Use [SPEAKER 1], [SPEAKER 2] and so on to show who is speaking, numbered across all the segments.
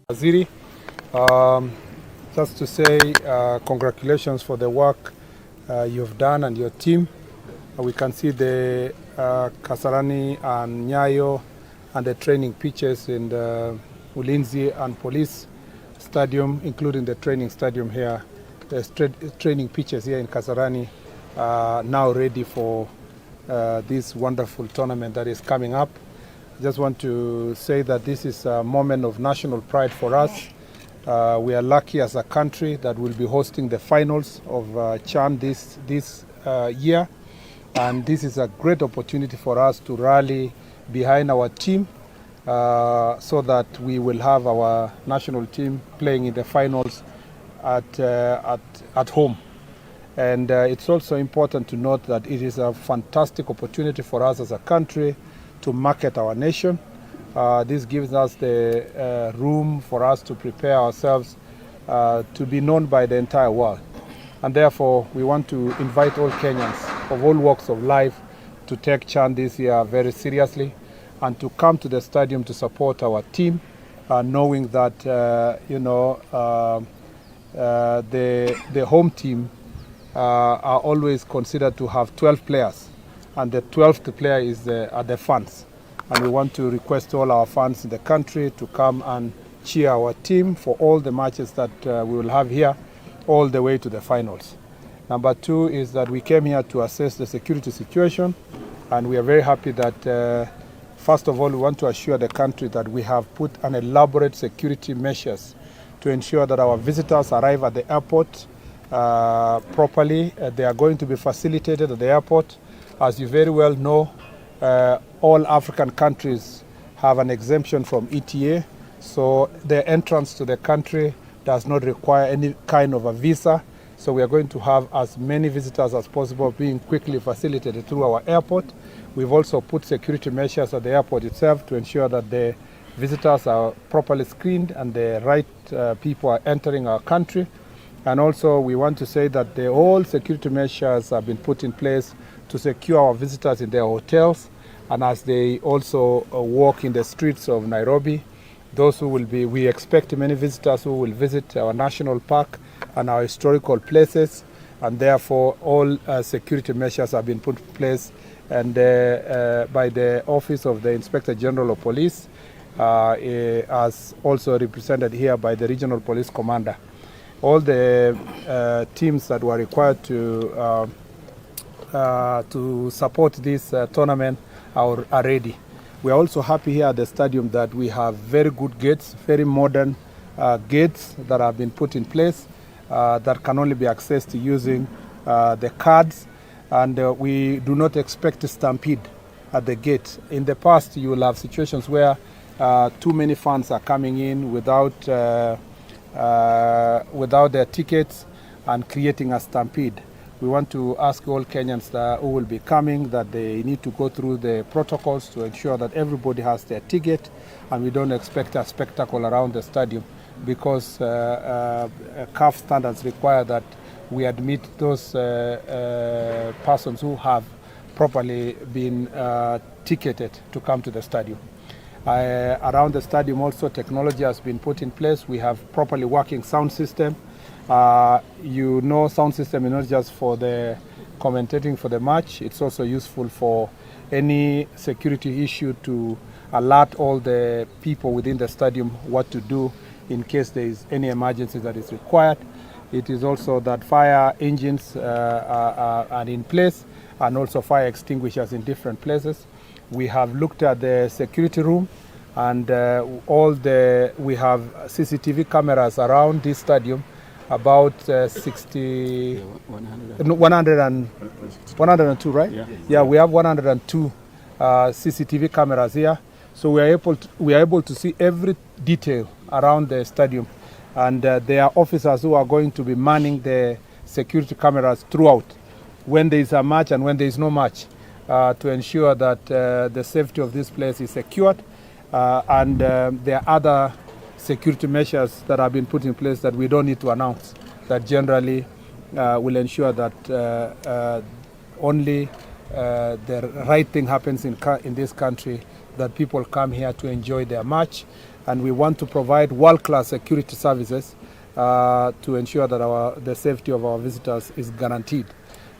[SPEAKER 1] Waziri, just to say congratulations for the work you've done and your team. We can see the Kasarani and Nyayo and the training pitches in the Ulinzi and Police Stadium, including the training stadium here. The training pitches here in Kasarani are now ready for this wonderful tournament that is coming up. I just want to say that this is a moment of national pride for us. We are lucky as a country that will be hosting the finals of CHAN this year. And this is a great opportunity for us to rally behind our team so that we will have our national team playing in the finals at home. And it's also important to note that it is a fantastic opportunity for us as a country to market our nation. This gives us the room for us to prepare ourselves to be known by the entire world. And therefore, we want to invite all Kenyans of all walks of life to take CHAN this year very seriously and to come to the stadium to support our team, knowing that the home team are always considered to have 12 players. And the 12th player are the fans. And we want to request all our fans in the country to come and cheer our team for all the matches that we will have here, all the way to the finals. Number two is that we came here to assess the security situation, and we are very happy that, first of all, we want to assure the country that we have put an elaborate security measures to ensure that our visitors arrive at the airport properly. They are going to be facilitated at the airport. As you very well know, all African countries have an exemption from ETA, so their entrance to the country does not require any kind of a visa. So we are going to have as many visitors as possible being quickly facilitated through our airport. We've also put security measures at the airport itself to ensure that the visitors are properly screened and the right people are entering our country. And also we want to say that all security measures have been put in place to secure our visitors in their hotels, and as they also walk in the streets of Nairobi. We expect many visitors who will visit our national park and our historical places, and therefore all security measures have been put in place and by the Office of the Inspector General of Police, as also represented here by the Regional Police Commander. All the teams that were required to support this tournament are ready. We are also happy here at the stadium that we have very good gates, very modern gates that have been put in place that can only be accessed using the cards, and we do not expect a stampede at the gate. In the past, you will have situations where too many fans are coming in without their tickets and creating a stampede. We want to ask all Kenyans who will be coming that they need to go through the protocols to ensure that everybody has their ticket, and we don't expect a spectacle around the stadium because CAF standards require that we admit those persons who have properly been ticketed to come to the stadium. Around the stadium also technology has been put in place. We have properly working sound system. Sound system is not just for the commentating for the match, it's also useful for any security issue to alert all the people within the stadium what to do in case there is any emergency that is required. It is also that fire engines are in place, and also fire extinguishers in different places. We have looked at the security room, and we have CCTV cameras around this stadium, about 102, right? Yeah, we have 102 CCTV cameras here, so we are able to see every detail around the stadium, and there are officers who are going to be manning the security cameras throughout, when there is a match and when there is no match, to ensure that the safety of this place is secured, and there are other security measures that have been put in place that we don't need to announce, that generally will ensure that only the right thing happens in this country, that people come here to enjoy their match, and we want to provide world-class security services to ensure that the safety of our visitors is guaranteed.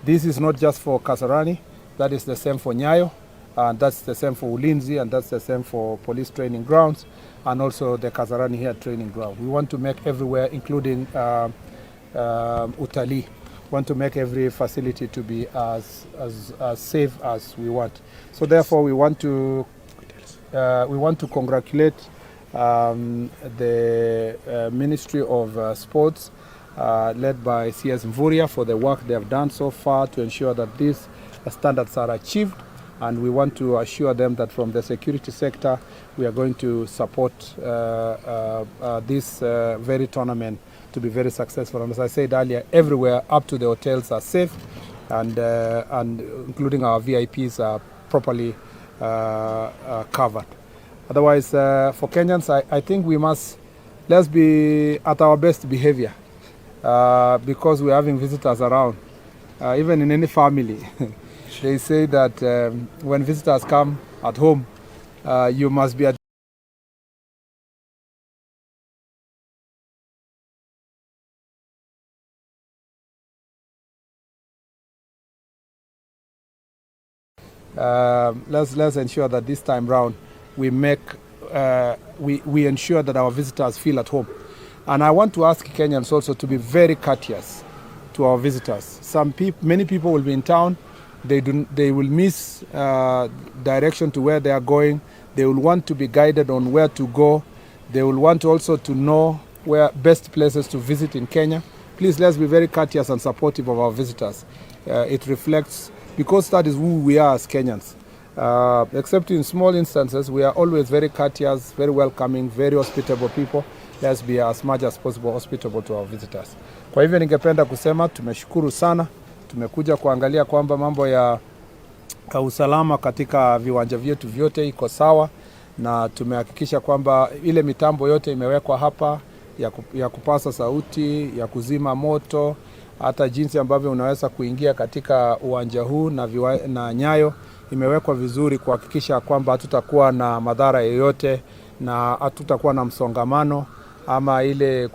[SPEAKER 1] This is not just for Kasarani, that is the same for Nyayo, and that's the same for Ulinzi, and that's the same for police training grounds, and also the Kasarani here training ground. We want to make everywhere, including Ukali, want to make every facility to be as safe as we want. So therefore, we want to congratulate the Ministry of Sports, led by CS Mvuria, for the work they have done so far to ensure that these standards are achieved. And we want to assure them that from the security sector, we are going to support this very tournament to be very successful. And as I said earlier, everywhere up to the hotels are safe, and including our VIPs are properly covered. Otherwise, for Kenyans, I think let's be at our best behavior, because we're having visitors around, even in any family. They say that when visitors come at home, you must be at let's ensure that this time round we ensure that our visitors feel at home. And I want to ask Kenyans also to be very courteous to our visitors. Many people will be in town. They will miss direction to where they are going. They will want to be guided on where to go. They will want also to know where best places to visit in Kenya. Please, let's be very courteous and supportive of our visitors. It reflects, because that is who we are as Kenyans. Except in small instances, we are always very courteous, very welcoming, very hospitable people. Let's be as much as possible hospitable to our visitors. Kwa hivyo ningependa kusema tumeshukuru sana. Tumekuja kuangalia kwamba mambo ya usalama katika viwanja vyetu vyote iko sawa, na tumehakikisha kwamba ile mitambo yote imewekwa hapa ya kupasa sauti, ya kuzima moto, hata jinsi ambavyo unaweza kuingia katika uwanja huu na Nyayo imewekwa vizuri kuhakikisha kwamba hatutakuwa na madhara yoyote na hatutakuwa na msongamano ama ile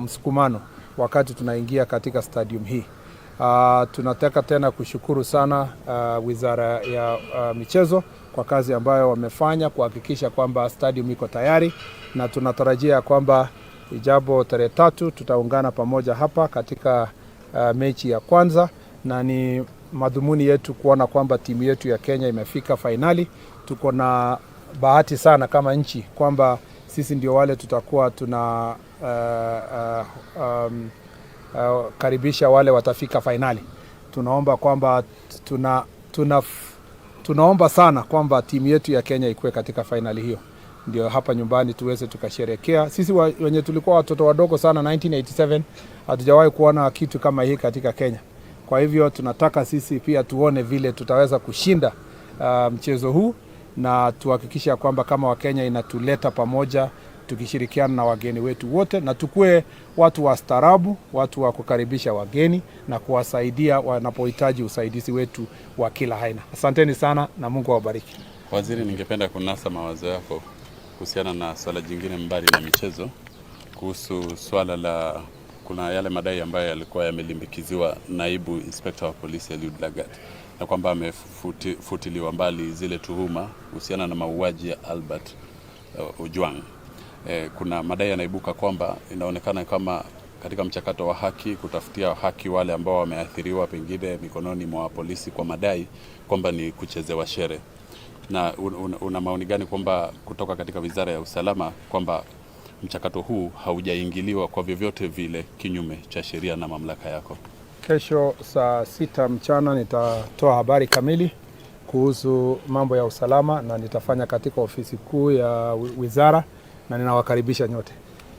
[SPEAKER 1] msukumano wakati tunaingia katika stadium hii. Tunataka tena kushukuru sana Wizara ya Michezo kwa kazi ambayo wamefanya kuhakikisha kwamba stadium iko tayari, na tunatarajia kwamba ijabo tarehe 3 tutaungana pamoja hapa katika mechi ya kwanza, na ni madhumuni yetu kuona kwamba timu yetu ya Kenya imefika finali. Tuko na bahati sana kama nchi kwamba sisi ndio wale tutakuwa karibisha wale watafika finali. Tunaomba kwamba tunaomba sana kwamba timu yetu ya Kenya ikuwe katika finali hiyo, ndio hapa nyumbani tuweze tukasherekea. Sisi wenye tulikuwa watoto wadogo sana 1987 hatujawahi kuona kitu kama hii katika Kenya. Kwa hivyo tunataka sisi pia tuone vile tutaweza kushinda mchezo huu, na tuhakikisha kwamba kama Wakenya inatuleta pamoja tukishirikiana na wageni wetu wote, na tukue watu wastaarabu, watu wa kukaribisha wageni na kuwasaidia wanapohitaji usaidizi wetu wa kila aina. Asanteni sana na Mungu awabariki.
[SPEAKER 2] Waziri, ningependa kunasa mawazo yako kuhusiana na swala jingine mbali na michezo, kuhusu swala la kuna yale madai ambayo yalikuwa yamelimbikiziwa naibu inspector wa polisi Eliud Lagat, na kwamba amefutiliwa mbali zile tuhuma kuhusiana na mauaji ya Albert Ojwang. Kuna madai yanaibuka kwamba inaonekana kama katika mchakato wa haki, kutafutia haki wale ambao wameathiriwa pengine mikononi mwa polisi, kwa madai kwamba ni kuchezewa shere. Na una maoni gani kwamba kutoka katika Wizara ya Usalama kwamba mchakato huu haujaingiliwa kwa vyovyote vile kinyume cha sheria na mamlaka yako?
[SPEAKER 1] Kesho saa 6 mchana nitatoa habari kamili kuhusu mambo ya usalama, na nitafanya katika ofisi kuu ya wizara, na ninawakaribisha nyote.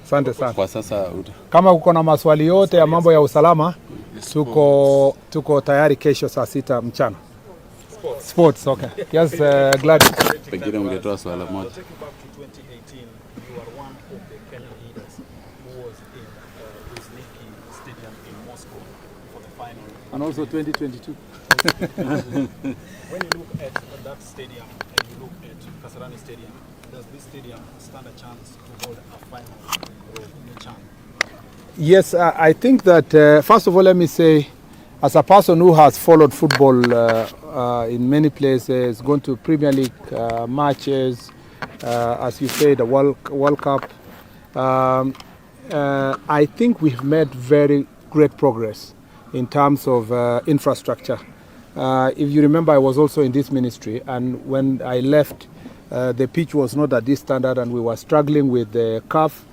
[SPEAKER 1] Asante sana.
[SPEAKER 2] Kwa sasa
[SPEAKER 1] kama uko na maswali yote ya mambo ya usalama, tuko tayari kesho saa 6 mchana. Sports, okay. Yes, glad.
[SPEAKER 2] Pengine ungetoa swala moja.
[SPEAKER 3] final.
[SPEAKER 1] And also 2022.
[SPEAKER 3] When you look at that stadium and you look at Kasarani Stadium, does this stadium stand a chance to hold a final or a chance?
[SPEAKER 1] Yes, I think that, first of all, let me say, as a person who has followed football in many places, gone to Premier League matches, as you say, the World Cup, I think we've made very great progress in terms of infrastructure. If you remember, I was also in this ministry, and when I left, the pitch was not at this standard, and we were struggling with the CAF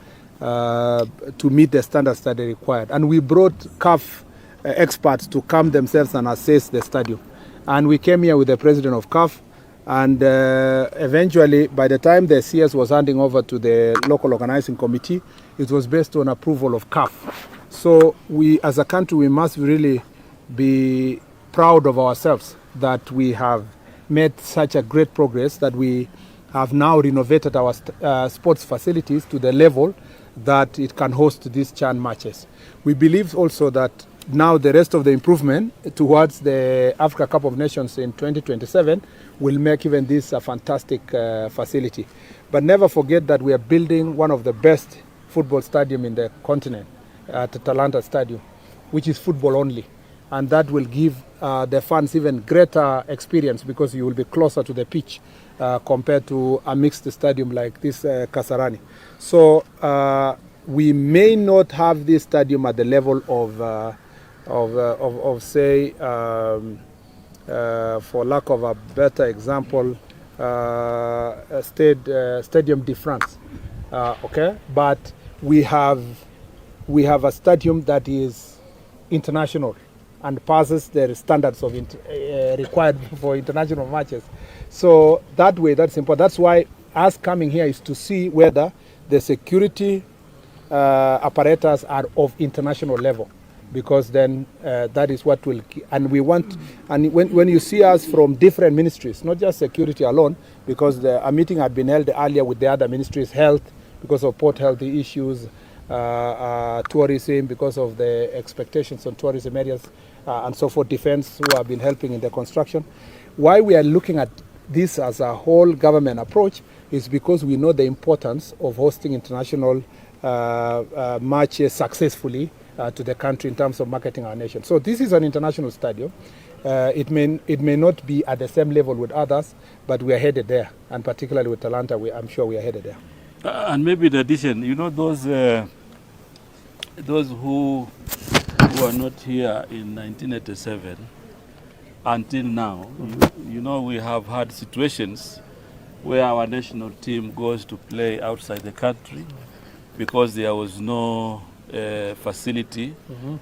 [SPEAKER 1] to meet the standards that they required. And we brought CAF experts to come themselves and assess the stadium. And we came here with the president of CAF, and eventually, by the time the CS was handing over to the local organizing committee, it was based on approval of CAF. So we, as a country, we must really be proud of ourselves that we have made such a great progress, that we have now renovated our sports facilities to the level that it can host these CHAN matches. We believe also that now the rest of the improvement towards the Africa Cup of Nations in 2027 will make even this a fantastic facility. But never forget that we are building one of the best football stadium in the continent at the Talanta Stadium, which is football only. And that will give the fans even greater experience, because you will be closer to the pitch compared to a mixed stadium like this Kasarani. So we may not have this stadium at the level of say, for lack of a better example, Stadium de France. Okay, but we have a stadium that is international and passes the standards of required for international matches. So that way, that's important. That's why us coming here is to see whether the security apparatus are of international level, because then that is what will, and we want, and when you see us from different ministries, not just security alone, because a meeting had been held earlier with the other ministries, health, because of port health issues, tourism, because of the expectations on tourism areas, and so forth, defense, who have been helping in the construction. Why we are looking at this as a whole government approach is because we know the importance of hosting international matches successfully to the country in terms of marketing our nation. So this is an international stadium. It may not be at the same level with others, but we are headed there, and particularly with Talanta, I'm sure we are headed there.
[SPEAKER 4] And maybe in addition, you know, those who are not here in 1987 until now, you know, we have had situations where our national team goes to play outside the country because there was no facility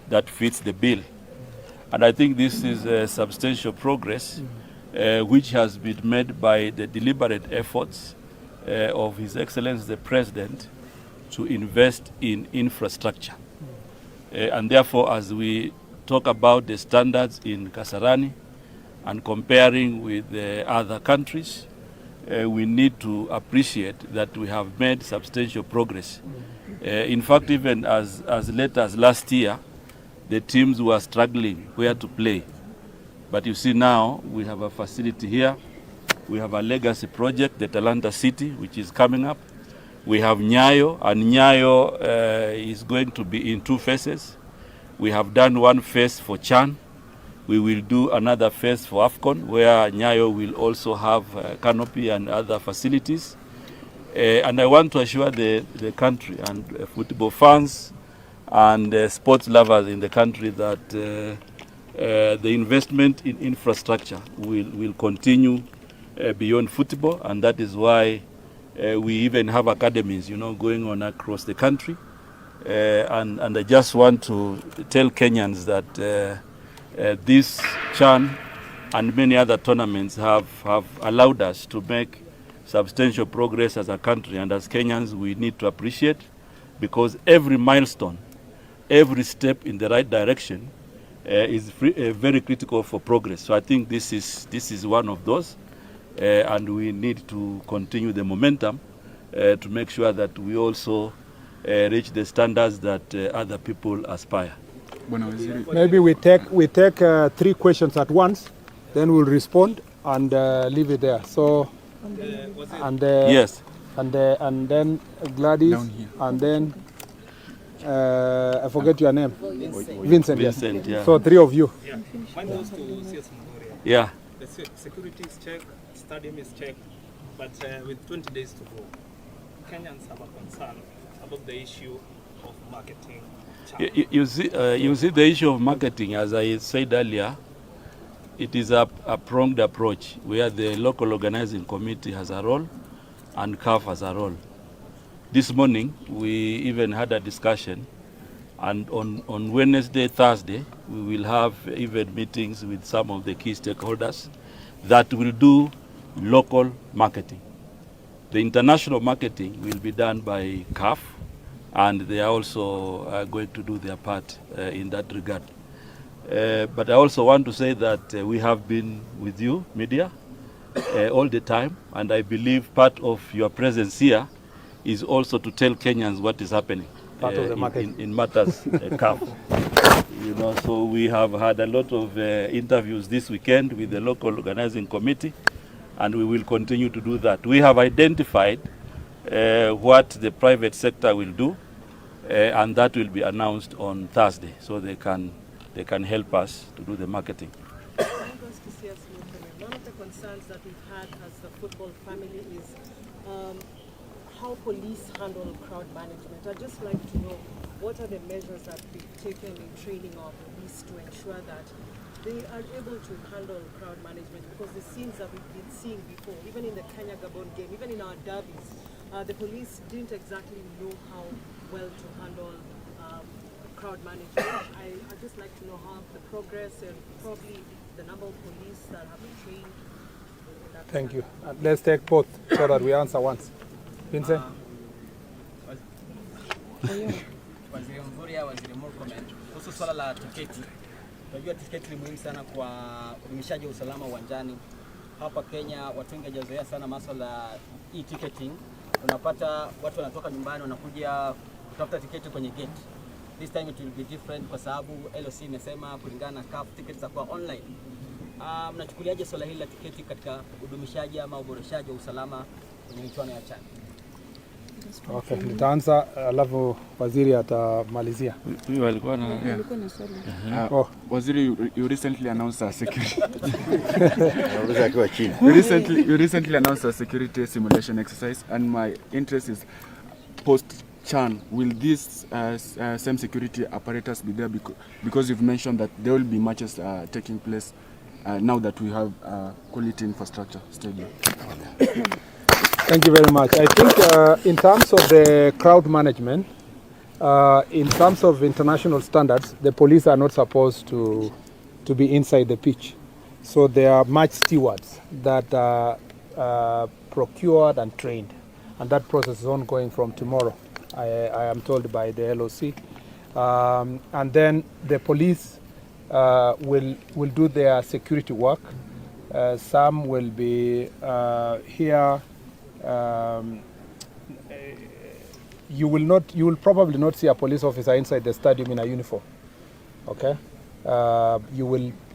[SPEAKER 4] that fits the bill. And I think this is a substantial progress which has been made by the deliberate efforts of His Excellency the President to invest in infrastructure. And therefore, as we talk about the standards in Kasarani and comparing with other countries, we need to appreciate that we have made substantial progress. In fact, even as late as last year, the teams were struggling where to play. But you see now, we have a facility here. We have a legacy project, the Talanta City, which is coming up. We have Nyayo, and Nyayo is going to be in 2 phases. We have done 1 phase for CHAN. We will do another phase for AFCON, where Nyayo will also have canopy and other facilities. And I want to assure the country and football fans and sports lovers in the country that the investment in infrastructure will continue beyond football, and that is why we even have academies, you know, going on across the country. And I just want to tell Kenyans that this CHAN and many other tournaments have allowed us to make substantial progress as a country, and as Kenyans we need to appreciate, because every milestone, every step in the right direction is very critical for progress. So I think this is one of those, and we need to continue the momentum to make sure that we also reach the standards that other people aspire.
[SPEAKER 1] Maybe we take 3 questions at once, then we'll respond and leave it there. So,
[SPEAKER 4] Yes.
[SPEAKER 1] and then Gladys, and then I forget your name. Vincent. Yes.
[SPEAKER 4] Vincent, yeah.
[SPEAKER 1] So 3 of you.
[SPEAKER 3] Yeah. Mine goes to CS Muguri.
[SPEAKER 4] Yeah.
[SPEAKER 3] The security is checked, stadium is checked, but with 20 days to go, Kenyans have a concern about the issue of marketing.
[SPEAKER 4] You see the issue of marketing, as I said earlier, it is a pronged approach where the local organizing committee has a role and CAF has a role. This morning, we even had a discussion, and on Wednesday, Thursday, we will have even meetings with some of the key stakeholders that will do local marketing. The international marketing will be done by CAF, and they are also going to do their part in that regard. But I also want to say that we have been with you, media, all the time, and I believe part of your presence here is also to tell Kenyans what is happening in matters CAF. You know, so we have had a lot of interviews this weekend with the local organizing committee, and we will continue to do that. We have identified what the private sector will do, and that will be announced on Thursday, so they can help us to do the marketing.
[SPEAKER 5] One of the concerns that we've had as the football family is how police handle crowd management. I'd just like to know what are the measures that we've taken in training our police to ensure that they are able to handle crowd management, because the scenes that we've been seeing before, even in the Kenya-Gabon game, even in our derbies, the police didn't exactly know how well to handle crowd management. I'd just like to know how the progress and probably the number of police that have been trained.
[SPEAKER 1] Thank you. Let's take both so that we answer once. Vincent?
[SPEAKER 6] Waziri Mvurya, Waziri Murkomen, kuhusu swala la tiketi. Unajua tiketi ni muhimu sana kwa udumishaji wa usalama uwanjani. Hapa Kenya watu wengi hawajazoea sana masuala ya e-ticketing. Unapata watu wanatoka nyumbani wanakuja kutafuta tiketi kwenye gate. This time it will be different kwa sababu LOC imesema kulingana na CAF tickets za kwa online. Mnachukuliaje swala hili la tiketi katika udumishaji ama uboreshaji wa usalama kwenye michuano ya CHAN?
[SPEAKER 1] Okay, nitaanza alafu waziri atamalizia.
[SPEAKER 4] Huyu alikuwa na
[SPEAKER 7] Waziri, you recently announced a security. you recently announced a security simulation exercise, and my interest is post-CHAN. Will these same security apparatus be there? Because you've mentioned that there will be matches taking place now that we have quality infrastructure stadium.
[SPEAKER 1] Thank you very much. I think in terms of the crowd management, in terms of international standards, the police are not supposed to be inside the pitch. So there are match stewards that are procured and trained. And that process is ongoing from tomorrow, I am told by the LOC. And then the police will do their security work. Some will be here. You will probably not see a police officer inside the stadium in a uniform. Okay, you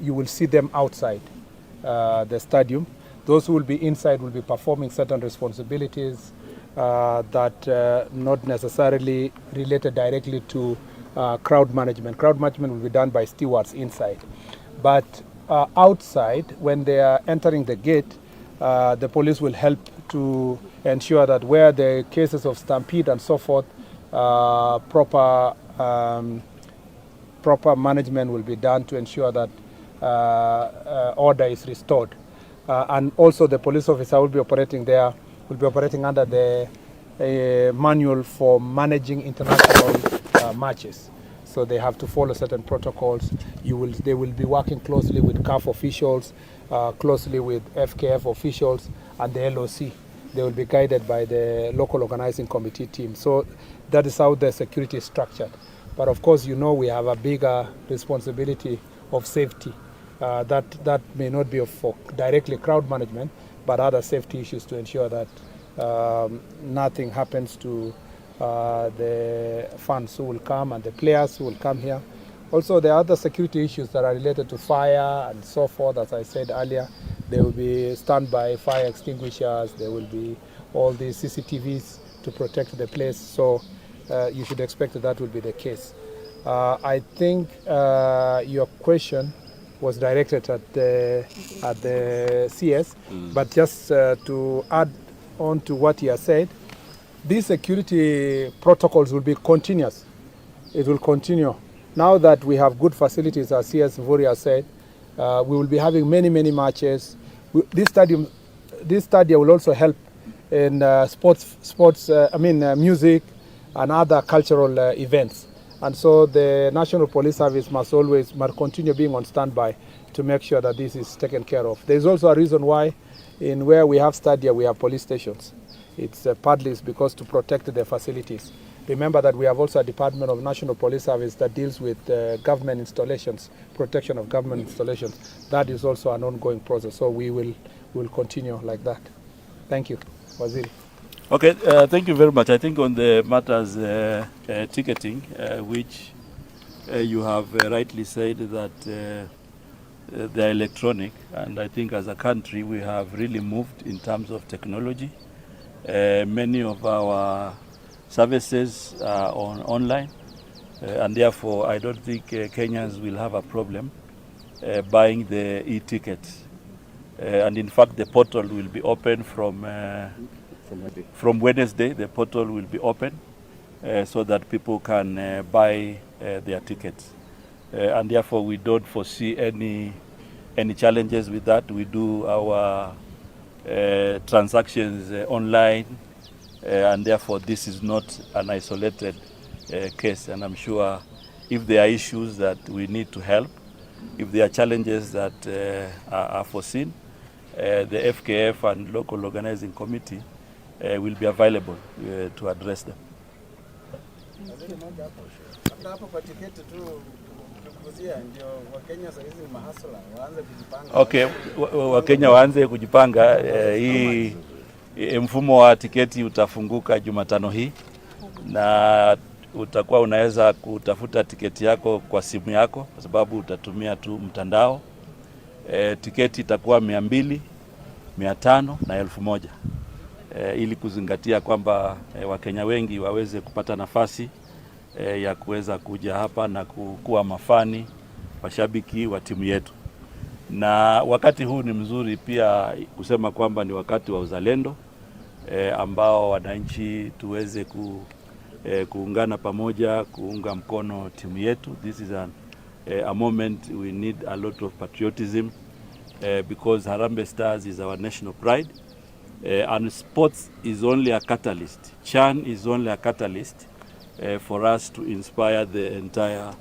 [SPEAKER 1] will see them outside the stadium. Those who will be inside will be performing certain responsibilities that not necessarily related directly to crowd management. Crowd management will be done by stewards inside, but outside, when they are entering the gate, the police will help to ensure that where there are cases of stampede and so forth, proper management will be done to ensure that order is restored. And also the police officer will be operating there, will be operating under the manual for managing international matches. So they have to follow certain protocols. They will be working closely with CAF officials, closely with FKF officials, and the LOC. They will be guided by the local organizing committee team. So that is how the security is structured. But of course, you know, we have a bigger responsibility of safety. That may not be for directly crowd management, but other safety issues to ensure that nothing happens to the fans who will come and the players who will come here. Also, there are other security issues that are related to fire and so forth. As I said earlier, there will be standby fire extinguishers. There will be all these CCTVs to protect the place. So you should expect that will be the case. I think your question was directed at the CS, but just to add on to what he has said, these security protocols will be continuous. It will continue. Now that we have good facilities, as CS Voria said, we will be having many matches. This stadium will also help in music and other cultural events. And so the National Police Service must continue being on standby to make sure that this is taken care of. There's also a reason why in where we have stadia, we have police stations. It's partly because to protect the facilities. Remember that we have also a Department of National Police Service that deals with government installations, protection of government installations. That is also an ongoing process. So we will continue like that. Thank you, Waziri.
[SPEAKER 4] Okay, thank you very much. I think on the matters ticketing, which you have rightly said that they're electronic, and I think as a country we have really moved in terms of technology. Many of our services are online, and therefore I don't think Kenyans will have a problem buying the e-tickets. And in fact, the portal will be open from Wednesday. The portal will be open so that people can buy their tickets. And therefore, we don't foresee any challenges with that. We do our transactions online, and therefore this is not an isolated case. And I'm sure if there are issues that we need to help, if there are challenges that are foreseen, the FKF and local organizing committee will be available to address them. Okay, Wakenya waanze kujipanga. Hii mfumo wa tiketi utafunguka Jumatano hii, na utakuwa unaweza kutafuta tiketi yako kwa simu yako kwa sababu utatumia tu mtandao. Tiketi itakuwa 200, 500 na 1000, ili kuzingatia kwamba Wakenya wengi waweze kupata nafasi ya kuweza kuja hapa na kuwa mafani washabiki wa timu yetu. Na wakati huu ni mzuri pia kusema kwamba ni wakati wa uzalendo ambao wananchi tuweze kuungana pamoja kuunga mkono timu yetu. This is a moment we need a lot of patriotism because Harambee Stars is our national pride, and sports is only a catalyst. CHAN is only a catalyst for us to inspire the entire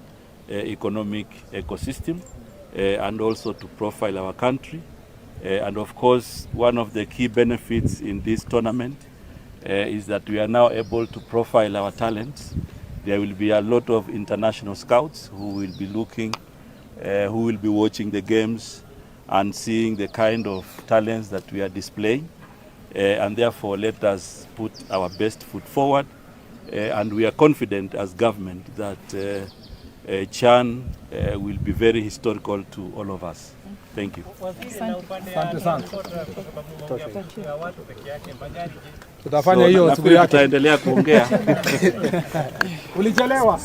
[SPEAKER 4] economic ecosystem and also to profile our country. And of course, one of the key benefits in this tournament is that we are now able to profile our talents. There will be a lot of international scouts who will be looking, who will be watching the games and seeing the kind of talents that we are displaying. And therefore, let us put our best foot forward. And we are confident as government that CHAN will be very historical to all of us. Thank you.
[SPEAKER 1] Tutafanya hiyo siku yake.
[SPEAKER 4] Tutaendelea kuongea.
[SPEAKER 1] Ulichelewa.